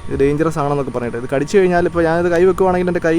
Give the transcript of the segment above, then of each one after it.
ഇത് ഡേഞ്ചറസ് ആണെന്നൊക്കെ പറഞ്ഞിട്ട്. ഇത് കടിച്ചു കഴിഞ്ഞാൽ ഇപ്പോൾ ഞാനിത് കൈ വെക്കുവാണെങ്കിൽ എൻ്റെ കൈ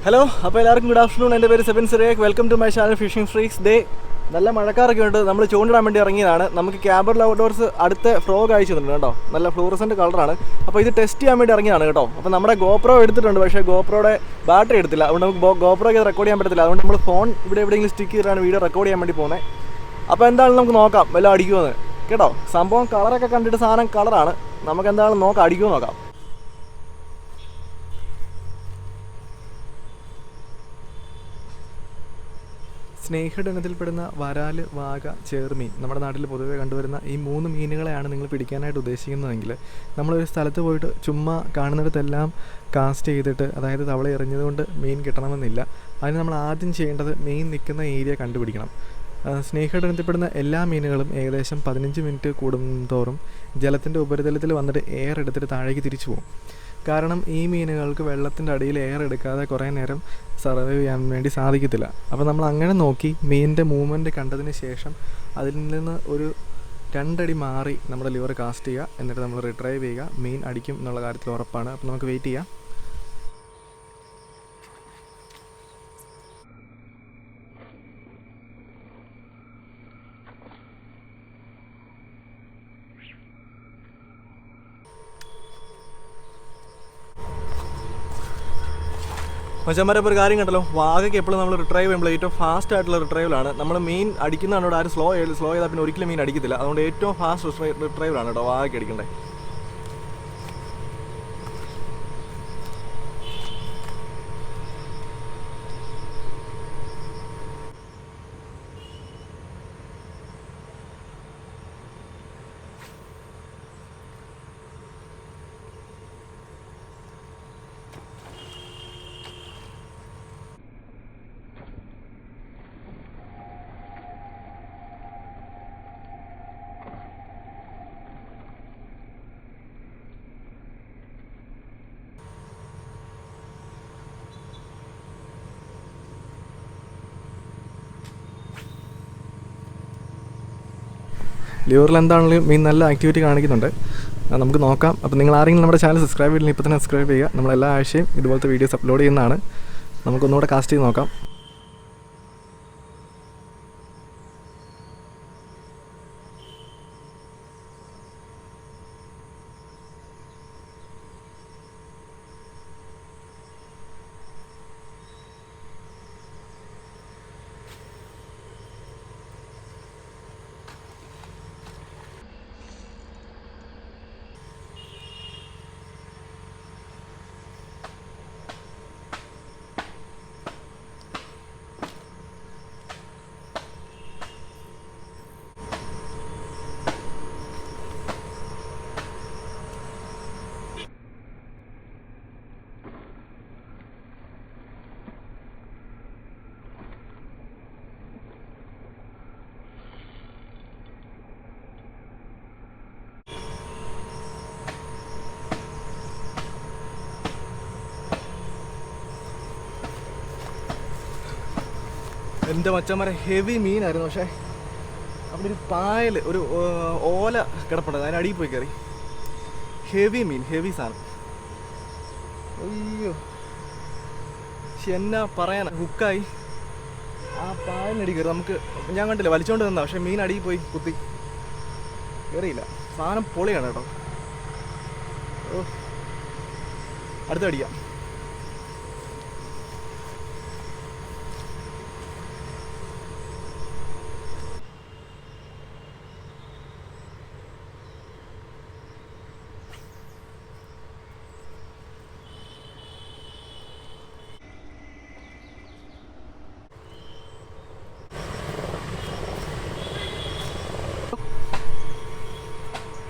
ഹലോ, അപ്പോൾ എല്ലാവർക്കും ഗുഡ് ആഫ്റ്റർനൂൺ. എൻ്റെ പേര് Sebin Cyriac. Welcome to my channel fishing freaks day. നല്ല മഴക്കാരൊക്കെ ഉണ്ട്. നമ്മൾ ചൂണ്ടിടാൻ വേണ്ടി ഇറങ്ങിയതാണ്. നമുക്ക് ക്യാബറിൽ ഔട്ട്ഡോർസ് അടുത്ത ഫ്രോഗ് അയച്ചു തന്നിട്ടുണ്ട് കേട്ടോ. നല്ല ഫ്ലൂറസെൻ്റ് കളറാണ്. അപ്പോൾ ഇത് ടെസ്റ്റ് ചെയ്യാൻ വേണ്ടി ഇറങ്ങിയതാണ് കേട്ടോ. അപ്പോൾ നമ്മുടെ ഗോപ്രോ എടുത്തിട്ടുണ്ട്, പക്ഷേ ഗോപ്രോയുടെ ബാറ്ററി എടുത്തില്ല. അതുകൊണ്ട് നമുക്ക് ഗോപ്രോയ്ക്ക് അത് റെക്കോർഡ് ചെയ്യാൻ പറ്റത്തില്ല. അതുകൊണ്ട് നമ്മൾ ഫോൺ ഇവിടെ എവിടെയെങ്കിലും സ്റ്റിക്ക് ചെയ്തിട്ടാണ് വീഡിയോ റെക്കോർഡ് ചെയ്യാൻ വേണ്ടി പോകുന്നത്. അപ്പോൾ എന്തായാലും നമുക്ക് നോക്കാം വല്ല അടിക്കുമെന്ന് കേട്ടോ. സംഭവം കളറൊക്കെ കണ്ടിട്ട് സാധനം കളറാണ്. നമുക്ക് എന്തായാലും നോക്കാം, അടിക്കുമോ നോക്കാം. സ്നേഹിഡ് ഇനത്തിൽപ്പെടുന്ന വരാൽ, വാഗ, ചേർമീൻ നമ്മുടെ നാട്ടിൽ പൊതുവെ കണ്ടുവരുന്ന ഈ 3 മീനുകളെയാണ് നിങ്ങൾ പിടിക്കാനായിട്ട് ഉദ്ദേശിക്കുന്നതെങ്കിൽ നമ്മളൊരു സ്ഥലത്ത് പോയിട്ട് ചുമ്മാ കാണുന്നിടത്തെല്ലാം കാസ്റ്റ് ചെയ്തിട്ട്, അതായത് തവള എറിഞ്ഞതുകൊണ്ട് മീൻ കിട്ടണമെന്നില്ല. അതിന് നമ്മൾ ആദ്യം ചെയ്യേണ്ടത് മീൻ നിൽക്കുന്ന ഏരിയ കണ്ടുപിടിക്കണം. സ്നേഹിഡ് ഇനത്തിൽപ്പെടുന്ന എല്ലാ മീനുകളും ഏകദേശം 15 മിനിറ്റ് കൂടുന്തോറും ജലത്തിൻ്റെ ഉപരിതലത്തിൽ വന്നിട്ട് എയർ എടുത്തിട്ട് താഴേക്ക് തിരിച്ചു പോകും. കാരണം ഈ മീനുകൾക്ക് വെള്ളത്തിൻ്റെ അടിയിൽ എയർ എടുക്കാതെ കുറേ നേരം സർവൈവ് ചെയ്യാൻ വേണ്ടി സാധിക്കത്തില്ല. അപ്പോൾ നമ്മൾ അങ്ങനെ നോക്കി മീനിൻ്റെ മൂവ്മെൻറ്റ് കണ്ടതിന് ശേഷം അതിൽ നിന്ന് ഒരു 2 അടി മാറി നമ്മുടെ ലിവർ കാസ്റ്റ് ചെയ്യുക. എന്നിട്ട് നമ്മൾ റിട്രൈവ് ചെയ്യുക. മീൻ അടിക്കും എന്നുള്ള കാര്യത്തിൽ ഉറപ്പാണ്. അപ്പോൾ നമുക്ക് വെയിറ്റ് ചെയ്യാം. മച്ചന്മാരെ ഒരു കാര്യം കണ്ടല്ലോ, വാഗയ്ക്ക് എപ്പോഴും നമ്മൾ റിട്രൈവ് ചെയ്യുമ്പോൾ ഏറ്റവും ഫാസ്റ്റ് ആയിട്ടുള്ള റിട്രൈവിലാണ്. നമ്മൾ മീൻ അടിക്കുന്നതാണ് ഇവിടെ. ആരും സ്ലോ ചെയ്താൽ പിന്നെ ഒരിക്കലും മീൻ അടിക്കത്തില്ല. അതുകൊണ്ട് ഏറ്റവും ഫാസ്റ്റ് റിട്രൈവിലാണ് കേട്ടോ വാഗയ്ക്ക് അടിക്കണ്ടേ. ലിവറിൽ എന്താണെങ്കിലും മീൻ നല്ല ആക്ടിവിറ്റി കാണിക്കുന്നുണ്ട്. നമുക്ക് നോക്കാം. അപ്പോൾ നിങ്ങൾ ആരെങ്കിലും നമ്മുടെ ചാനൽ സബ്സ്ക്രൈബ് ചെയ്തില്ലെങ്കിൽ ഇപ്പോൾ തന്നെ സബ്സ്ക്രൈബ് ചെയ്യുക. നമ്മൾ എല്ലാ ആഴ്ചയും ഇതുപോലത്തെ വീഡിയോസ് അപ്ലോഡ് ചെയ്യുന്നതാണ്. നമുക്കൊന്നുകൂടെ കാസ്റ്റ് ചെയ്ത് നോക്കാം. എൻ്റെ മച്ചന്മാരെ ഹെവി മീനായിരുന്നു. പക്ഷേ അവിടെ ഒരു പായൽ, ഒരു ഓല കിടപ്പുണ്ട്, അതിനടിയിൽ പോയി കയറി. ഹെവി മീൻ, ഹെവി സാധനം. അയ്യോ, പക്ഷെ എന്നാ പറയാൻ, ഹുക്കായി ആ പായലിനടി കയറി. നമുക്ക് ഞാൻ കണ്ടില്ല, വലിച്ചുകൊണ്ട് നിന്നാ. പക്ഷെ മീൻ അടിയിൽ പോയി കുത്തി കയറിയില്ല. സാധനം പൊളിയാണ് കേട്ടോ. ഓ, അടുത്തടിക്കാം.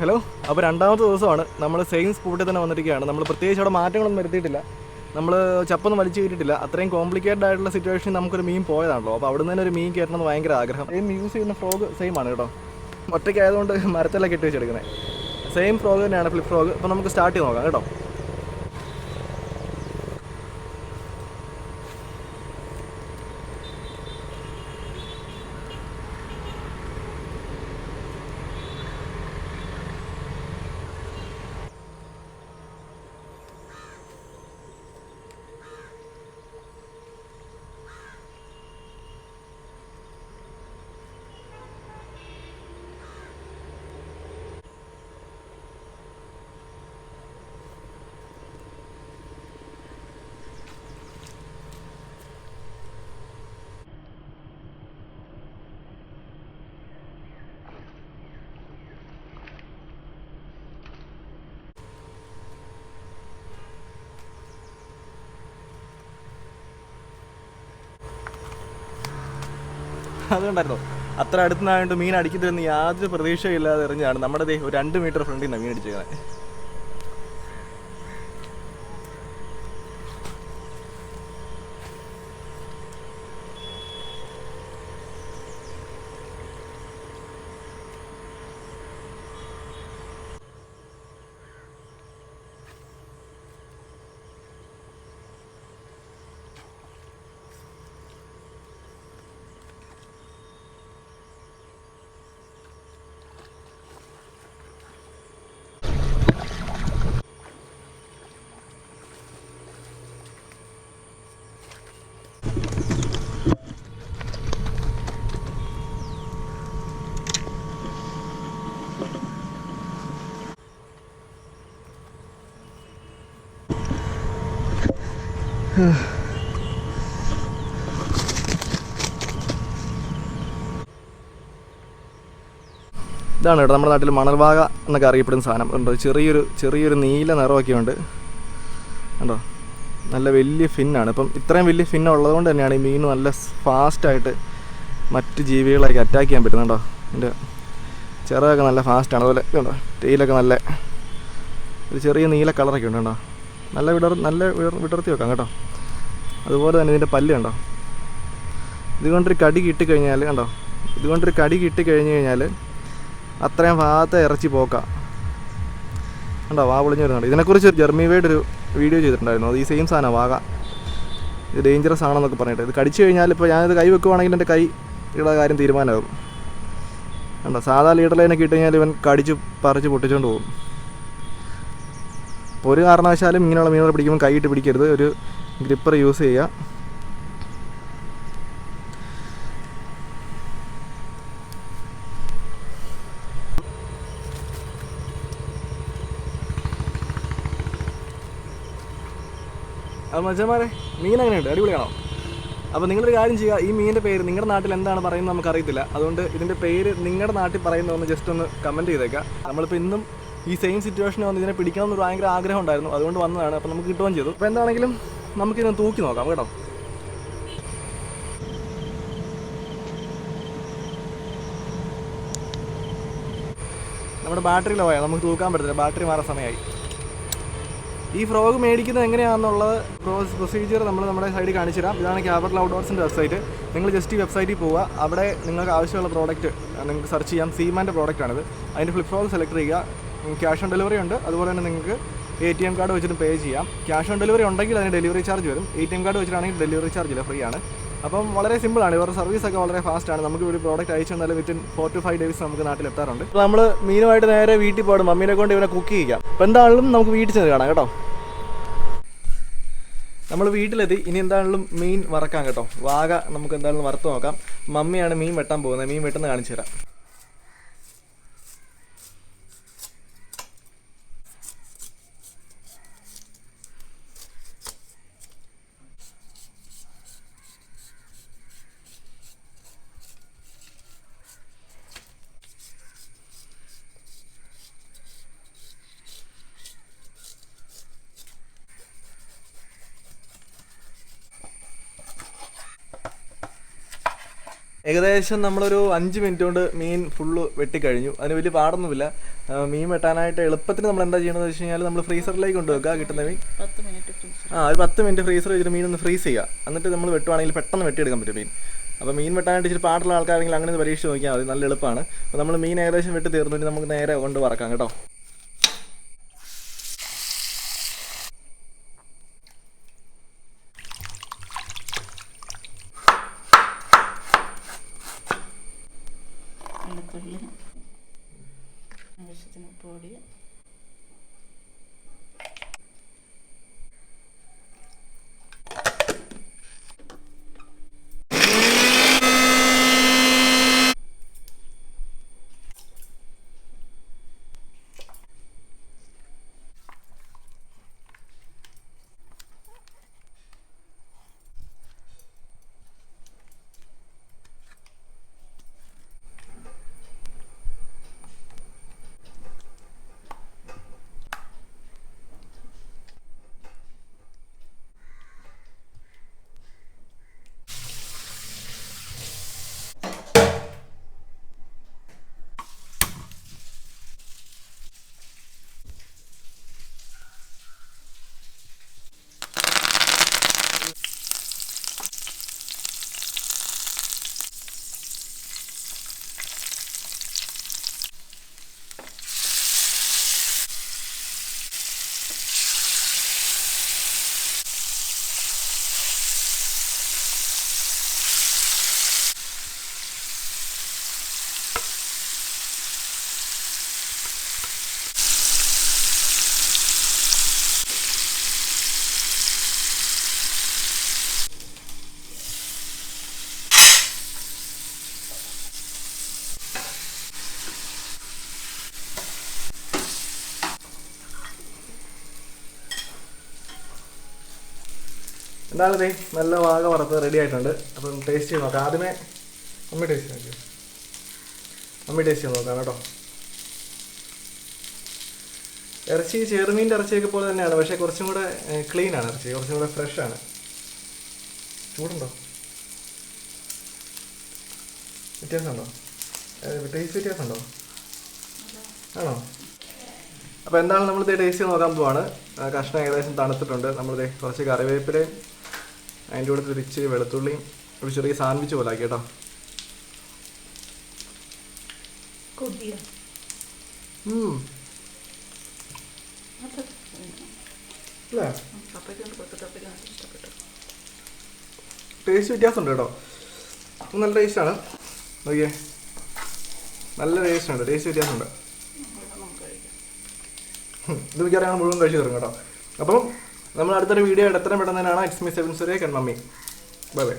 ഹലോ, അപ്പോൾ രണ്ടാമത്തെ ദിവസമാണ്. നമ്മൾ സെയിം സ്പോട്ടിൽ തന്നെ വന്നിരിക്കുകയാണ്. നമ്മൾ പ്രത്യേകിച്ച് അവിടെ മാറ്റങ്ങളൊന്നും വരുത്തിയിട്ടില്ല. നമ്മൾ ചപ്പൊന്നും വലിച്ചു കയറ്റിയിട്ടില്ല. അത്രയും കോംപ്ലിക്കേറ്റഡ് ആയിട്ടുള്ള സിറ്റുവേഷനിൽ നമുക്കൊരു മീൻ പോയതാണല്ലോ. അപ്പോൾ അവിടെ നിന്ന് തന്നെ ഒരു മീൻ കയറ്റണമെന്ന് ഭയങ്കര ആഗ്രഹം. സെയിം യൂസ് ചെയ്യുന്ന ഫ്രോഗ് സെയിം ആണ് കേട്ടോ. ഒറ്റയ്ക്കായതുകൊണ്ട് മരത്തെല്ലാം കെട്ടി വെച്ചെടുക്കുന്നത്. സെയിം ഫ്രോഗ് തന്നെയാണ്, ഫ്ലിപ്പ് ഫ്രോഗ്. അപ്പോൾ നമുക്ക് സ്റ്റാർട്ട് ചെയ്ത് നോക്കാം കേട്ടോ. അതുകൊണ്ടായിരുന്നോ അത്ര അടുത്തുനിന്നായതുകൊണ്ട് മീൻ അടിക്കുന്നതെന്ന് യാതൊരു പ്രതീക്ഷയില്ലാതെ എറിഞ്ഞാണ് നമ്മുടെ ഒരു 2 മീറ്റർ ഫ്രണ്ടിൽ നിന്നാണ് മീൻ അടിച്ചേക്കുന്നത്. ഇതാണ് കേട്ടോ നമ്മുടെ നാട്ടിൽ മണൽവാക എന്നൊക്കെ അറിയപ്പെടുന്ന സാധനം ഉണ്ടോ. ചെറിയൊരു നീല നിറമൊക്കെ ഉണ്ട് കണ്ടോ. നല്ല വലിയ ഫിന്നാണ്. ഇപ്പം ഇത്രയും വലിയ ഫിൻ ഉള്ളതുകൊണ്ട് തന്നെയാണ് ഈ മീൻ നല്ല ഫാസ്റ്റായിട്ട് മറ്റ് ജീവികളൊക്കെ അറ്റാക്ക് ചെയ്യാൻ പറ്റുന്നുണ്ടോ. ഇതിൻ്റെ ചിറകൊക്കെ നല്ല ഫാസ്റ്റാണ്. അതുപോലെ കണ്ടോ ടെയിലൊക്കെ നല്ല ഒരു ചെറിയ നീല കളറൊക്കെ ഉണ്ട് കേട്ടോ. നല്ല വിടർത്തി വെക്കാം കേട്ടോ. അതുപോലെ തന്നെ ഇതിൻ്റെ പല്ല് കണ്ടോ. ഇതുകൊണ്ടൊരു കടി കിട്ടിക്കഴിഞ്ഞാൽ കണ്ടോ, ഇതുകൊണ്ടൊരു കടി കിട്ടിക്കഴിഞ്ഞ് കഴിഞ്ഞാൽ അത്രയും ഭാഗത്തെ ഇറച്ചി പോക്കാം കണ്ടോ. വാ പൊളിഞ്ഞ് വരുന്നുണ്ട്. ഇതിനെക്കുറിച്ച് ഒരു ജർമ്മി വേഡ് ഒരു വീഡിയോ ചെയ്തിട്ടുണ്ടായിരുന്നു. അത് ഈ സെയിം സാധനം വാക. ഇത് ഡേഞ്ചറസ് ആണെന്നൊക്കെ പറഞ്ഞിട്ട്. ഇത് കടിച്ചു കഴിഞ്ഞാൽ ഇപ്പോൾ ഞാനിത് കൈ വെക്കുവാണെങ്കിൽ എൻ്റെ കൈയുടെ കാര്യം തീരുമാനമാകും കണ്ടോ. സാധാ ലീഡർ ലൈനൊക്കെ ഇട്ട് കഴിഞ്ഞാൽ ഇവൻ കടിച്ച് പറിച്ച് പൊട്ടിച്ചുകൊണ്ട് പോകും. അപ്പോൾ ഒരു കാരണവശാലും ഇങ്ങനെയുള്ള മീനുകൾ പിടിക്കുമ്പോൾ കൈയിട്ട് പിടിക്കരുത്. ഒരു ഗ്രിപ്പർ യൂസ് ചെയ്യുക. അത് മച്ചന്മാരെ മീൻ അങ്ങനെയുണ്ട്, അടിപൊളിയാണോ? അപ്പോൾ നിങ്ങളൊരു കാര്യം ചെയ്യുക, ഈ മീനിൻ്റെ പേര് നിങ്ങളുടെ നാട്ടിൽ എന്താണ് പറയുന്നത് നമുക്കറിയത്തില്ല. അതുകൊണ്ട് ഇതിൻ്റെ പേര് നിങ്ങളുടെ നാട്ടിൽ പറയുന്നതെന്ന് ജസ്റ്റ് ഒന്ന് കമൻറ്റ് ചെയ്തേക്കാം. നമ്മളിപ്പോൾ ഇന്നും ഈ സെയിം സിറ്റുവേഷനിൽ വന്ന് ഇതിനെ പിടിക്കണം എന്നൊരു ഭയങ്കര ആഗ്രഹം ഉണ്ടായിരുന്നു. അതുകൊണ്ട് വന്നതാണ്. അപ്പോൾ നമുക്ക് കിട്ടുകയും ചെയ്തു. അപ്പോൾ എന്താണെങ്കിലും നമുക്കിതിനെ തൂക്കി നോക്കാം കേട്ടോ. നമ്മുടെ ബാറ്ററി ലോ ആയി, നമുക്ക് തൂക്കാൻ പറ്റത്തില്ല. ബാറ്ററി മാറാൻ സമയമായി. ഈ ഫ്രോഗ് മേടിക്കുന്നത് എങ്ങനെയാണെന്നുള്ളത് പ്രൊസീജിയർ നമ്മുടെ സൈഡിൽ കാണിച്ചു തരാം. ഇതാണ് ക്യാപിറ്റൽ ഔട്ട്ഡോർസിൻ്റെ വെബ്സൈറ്റ്. നിങ്ങൾ ജസ്റ്റ് ഈ വെബ്സൈറ്റിൽ പോവുക. അവിടെ നിങ്ങൾക്ക് ആവശ്യമുള്ള പ്രോഡക്റ്റ് നിങ്ങൾക്ക് സെർച്ച് ചെയ്യാം. സീമാൻ്റെ പ്രോഡക്റ്റാണിത്. അതിൻ്റെ ഫ്ലിപ്പ് ഫ്രോഗ് സെലക്ട് ചെയ്യുക. ക്യാഷ് ഓൺ ഡെലിവറി ഉണ്ട്. അതുപോലെ തന്നെ നിങ്ങൾക്ക് ATM കാർഡ് വെച്ചിട്ട് പേ ചെയ്യാം. ക്യാഷ് ഓൺ ഡെലിവറി ഉണ്ടെങ്കിൽ അതിന് ഡെലിവറി ചാർജ് വരും. ATM കാർഡ് വെച്ചിട്ടാണെങ്കിൽ ഡെലിവറി ചാർജ് ഇല്ല, ഫ്രീ ആണ്. അപ്പം വളരെ സിമ്പിളാണ്. ഇവരുടെ സർവീസൊക്കെ വളരെ ഫാസ്റ്റാണ്. നമുക്ക് ഒരു പ്രോഡക്റ്റ് അയച്ചു തന്നാൽ വിത്തിൻ 4 to 5 days നമുക്ക് നാട്ടിൽ എത്താറുണ്ട്. അപ്പോൾ നമ്മൾ മീനുമായിട്ട് നേരെ വീട്ടിൽ പോകണം. മമ്മീനെ കൊണ്ട് ഇവനെ കുക്ക് ചെയ്യാം. അപ്പോൾ എന്താണെങ്കിലും നമുക്ക് വീട്ടിൽ ചെന്ന് കാണാം കേട്ടോ. നമ്മൾ വീട്ടിലെത്തി. ഇനി എന്താണെങ്കിലും മീൻ വറക്കാം കേട്ടോ. വാക നമുക്ക് എന്താണെങ്കിലും വറുത്ത് നോക്കാം. മമ്മിയാണ് മീൻ വെട്ടാൻ പോകുന്നത്. മീൻ വെട്ടുന്നത് കാണിച്ചു തരാം. ഏകദേശം നമ്മളൊരു 5 മിനിറ്റ് കൊണ്ട് മീൻ ഫുള്ള് വെട്ടിക്കഴിഞ്ഞു. അതിന് വലിയ പാടൊന്നുമില്ല. മീൻ വെട്ടാനായിട്ട് എളുപ്പത്തിന് നമ്മൾ എന്താ ചെയ്യണമെന്ന് വെച്ച് കഴിഞ്ഞാൽ നമ്മൾ ഫ്രീസറിലേക്ക് കൊണ്ടുവെക്കുക. കിട്ടുന്ന മീൻ ഒരു 10 മിനിറ്റ് ഫ്രീസർ വെച്ചിട്ട് മീൻ ഒന്ന് ഫ്രീസ് ചെയ്യുക. എന്നിട്ട് നമ്മൾ വെട്ടുവാണെങ്കിൽ പെട്ടെന്ന് വെട്ടിയെടുക്കാൻ പറ്റും മീൻ. അപ്പോൾ മീൻ വെട്ടാനായിട്ട് ഇച്ചിരി പാടുള്ള ആൾക്കാരെങ്കിൽ അങ്ങനെ പരീക്ഷിച്ച് നോക്കിയാൽ മതി. നല്ല എളുപ്പമാണ്. അപ്പോൾ നമ്മൾ മീൻ ഏകദേശം വെട്ടി തീർന്നിട്ട് നമുക്ക് നേരെ കൊണ്ട് വറക്കാം കേട്ടോ. ആവശ്യത്തിന് പൊടി, എന്തായാലും നല്ല വാഗ വറുത്ത് റെഡി ആയിട്ടുണ്ട്. അപ്പം ടേസ്റ്റ് ചെയ്ത് നോക്കാം. ആദ്യമേ അമ്മ ടേസ്റ്റ് നോക്കി, അമ്മ ടേസ്റ്റ് ചെയ്ത് നോക്കാം കേട്ടോ. ഇറച്ചി ചെറുമീൻ്റെ ഇറച്ചിയൊക്കെ പോലെ തന്നെയാണ്, പക്ഷേ കുറച്ചും കൂടെ ക്ലീനാണ് ഇറച്ചി, കുറച്ചും കൂടെ ഫ്രഷാണ്. ചൂടുണ്ടോ? വ്യത്യാസമുണ്ടോ? ടേസ്റ്റ് വ്യത്യാസമുണ്ടോ? ആണോ? അപ്പോൾ എന്താണ് നമ്മളിത് ടേസ്റ്റ് ചെയ്ത് നോക്കാൻ പോവാണ്. കഷ്ണം ഏകദേശം തണുത്തിട്ടുണ്ട്. നമ്മളിത് കുറച്ച് കറിവേപ്പിലയും അതിൻ്റെ കൂടെ ഒരു ഇച്ചിരി വെളുത്തുള്ളിയും ഒരു ചെറിയ സാൻഡ്വിച്ച് പോലെ ആക്കി കേട്ടോ. ടേസ്റ്റ് വ്യത്യാസമുണ്ട് കേട്ടോ, നല്ല ടേസ്റ്റാണ്. നോക്കിയേ, നല്ല ടേസ്റ്റുണ്ട്, ടേസ്റ്റ് വ്യത്യാസമുണ്ട്. ഇത് മിക്കറിയാൻ മുഴുവൻ കഴിച്ചു തരും കേട്ടോ. അപ്പം നമ്മൾ അടുത്തൊരു വീഡിയോ ആയിട്ട് എത്രയും പെട്ടെന്ന് തന്നെയാണ്. It's me seven Surekh and mummy. Bye bye.